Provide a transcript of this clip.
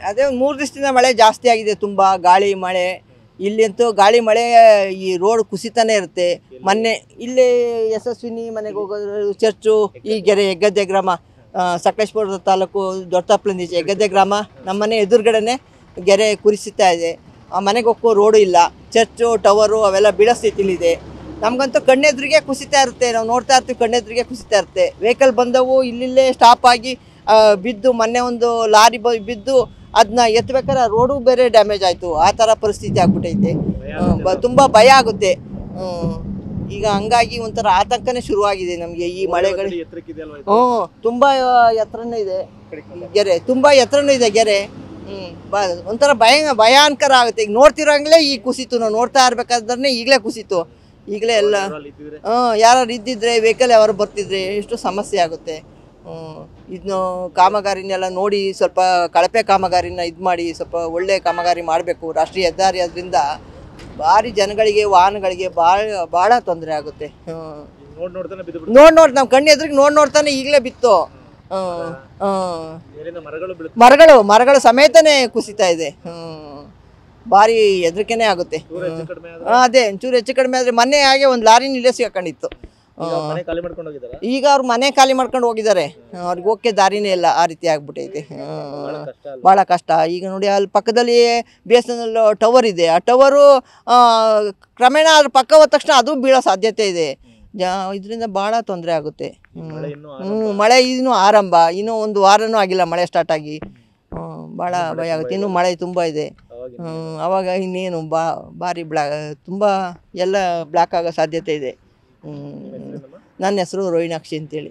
ಅದೇ 3 ದಿವಸದಿಂದ ಮಳೆ ಜಾಸ್ತಿ ಆಗಿದೆ, ತುಂಬ ಗಾಳಿ ಮಳೆ. ಇಲ್ಲಂತೂ ಗಾಳಿ ಮಳೆ, ಈ ರೋಡ್ ಕುಸಿತಾನೆ ಇರುತ್ತೆ. ಮೊನ್ನೆ ಇಲ್ಲಿ ಯಶಸ್ವಿನಿ ಮನೆಗೆ ಹೋಗೋದು, ಚರ್ಚು, ಈ ಗೆರೆ ಹೆಗ್ಗದ್ದೆ ಗ್ರಾಮ, ಸಕಲೇಶಪುರ ತಾಲೂಕು ದೊಡ್ಡತಪ್ಪಲಿಂದ ಹೆಗ್ಗದ್ದೆ ಗ್ರಾಮ, ನಮ್ಮನೆ ಎದುರುಗಡೆನೆ ಗೆರೆ ಕುಸಿತಾ ಇದೆ. ಆ ಮನೆಗೆ ಹೋಗೋ ರೋಡು ಇಲ್ಲ, ಚರ್ಚು ಟವರು ಅವೆಲ್ಲ ಬೀಳೋ ಸ್ಥಿತಿಲಿದೆ. ನಮಗಂತೂ ಕಣ್ಣೆದ್ರಿಗೆ ಕುಸಿತಾ ಇರುತ್ತೆ, ನಾವು ನೋಡ್ತಾ ಇರ್ತೀವಿ, ಕಣ್ಣೆದ್ರಿಗೆ ಕುಸಿತಾ ಇರುತ್ತೆ. ವೆಹಿಕಲ್ ಬಂದವು ಇಲ್ಲಿಲ್ಲೇ ಸ್ಟಾಪ್ ಆಗಿ ಬಿದ್ದು, ಮೊನ್ನೆ ಒಂದು ಲಾರಿ ಬಿದ್ದು ಅದನ್ನ ಎತ್ತಬೇಕಾದ್ರೆ ರೋಡು ಬೇರೆ ಡ್ಯಾಮೇಜ್ ಆಯಿತು. ಆ ಥರ ಪರಿಸ್ಥಿತಿ ಆಗ್ಬಿಟ್ಟೈತೆ. ತುಂಬ ಭಯ ಆಗುತ್ತೆ. ಈಗ ಹಂಗಾಗಿ ಒಂಥರ ಆತಂಕನೇ ಶುರುವಾಗಿದೆ ನಮಗೆ ಈ ಮಳೆಗಳು. ತುಂಬ ಎತ್ತರನೇ ಇದೆ ಗೆರೆ, ತುಂಬ ಎತ್ತರನೂ ಇದೆ ಗೆರೆ. ಒಂಥರ ಭಯಾನಕರ ಆಗುತ್ತೆ. ಈಗ ನೋಡ್ತಿರೋಂಗ್ಲೇ ಈ ಕುಸಿತು, ನಾವು ನೋಡ್ತಾ ಇರ್ಬೇಕಾದ್ರೆ ಈಗಲೇ ಕುಸಿತು. ಈಗಲೇ ಎಲ್ಲ ಯಾರು ಇದ್ದಿದ್ರೆ, ವೆಹಿಕಲ್ ಯಾರು ಬರ್ತಿದ್ರೆ ಎಷ್ಟು ಸಮಸ್ಯೆ ಆಗುತ್ತೆ. ಇದನ್ನು ಕಾಮಗಾರಿನೆಲ್ಲ ನೋಡಿ ಸ್ವಲ್ಪ ಕಳಪೆ ಕಾಮಗಾರಿನ ಇದು ಮಾಡಿ ಸ್ವಲ್ಪ ಒಳ್ಳೆ ಕಾಮಗಾರಿ ಮಾಡಬೇಕು. ರಾಷ್ಟ್ರೀಯ ಹೆದ್ದಾರಿ ಅದರಿಂದ ಭಾರಿ ಜನಗಳಿಗೆ, ವಾಹನಗಳಿಗೆ ಭಾಳ ತೊಂದರೆ ಆಗುತ್ತೆ. ನೋಡಿ ನಮ್ಮ ಕಣ್ಣು ಎದುರಿಗೆ ನೋಡ್ತಾನೆ ಈಗಲೇ ಬಿತ್ತು. ಮರಗಳು ಸಮೇತನೇ ಕುಸಿತಾ ಇದೆ. ಭಾರಿ ಹೆದರಿಕೆನೇ ಆಗುತ್ತೆ. ಅದೇ ಒಂಚೂರು ಹೆಚ್ಚು ಕಡಿಮೆ ಆದರೆ ಮೊನ್ನೆ ಹಾಗೆ ಒಂದು ಲಾರಿ ನಿಲ್ಲಿಸಿ ಹಾಕೊಂಡಿತ್ತು. ಈಗ ಅವ್ರು ಮನೆ ಖಾಲಿ ಮಾಡ್ಕೊಂಡು ಹೋಗಿದ್ದಾರೆ, ಅವ್ರಿಗೆ ಹೋಗಕ್ಕೆ ದಾರಿನೇ ಇಲ್ಲ. ಆ ರೀತಿ ಆಗ್ಬಿಟ್ಟೈತೆ, ಭಾಳ ಕಷ್ಟ. ಈಗ ನೋಡಿ ಅಲ್ಲಿ ಪಕ್ಕದಲ್ಲಿ BSNL ಟವರ್ ಇದೆ, ಆ ಟವರು ಕ್ರಮೇಣ ಅದ್ರ ಪಕ್ಕ ಹೋದ ತಕ್ಷಣ ಅದು ಬೀಳೋ ಸಾಧ್ಯತೆ ಇದೆ. ಇದರಿಂದ ಭಾಳ ತೊಂದರೆ ಆಗುತ್ತೆ. ಮಳೆ ಇನ್ನೂ ಆರಂಭ, ಇನ್ನೂ ಒಂದು ವಾರನೂ ಆಗಿಲ್ಲ ಮಳೆ ಸ್ಟಾರ್ಟ್ ಆಗಿ. ಭಾಳ ಭಯ ಆಗುತ್ತೆ. ಇನ್ನೂ ಮಳೆ ತುಂಬ ಇದೆ. ಆವಾಗ ಇನ್ನೇನು ಭಾರಿ ತುಂಬ ಎಲ್ಲ ಬ್ಲಾಕ್ ಆಗೋ ಸಾಧ್ಯತೆ ಇದೆ. ನನ್ನ ಹೆಸರು ರೋಹಿಣಾಕ್ಷಿ ಅಂತೇಳಿ.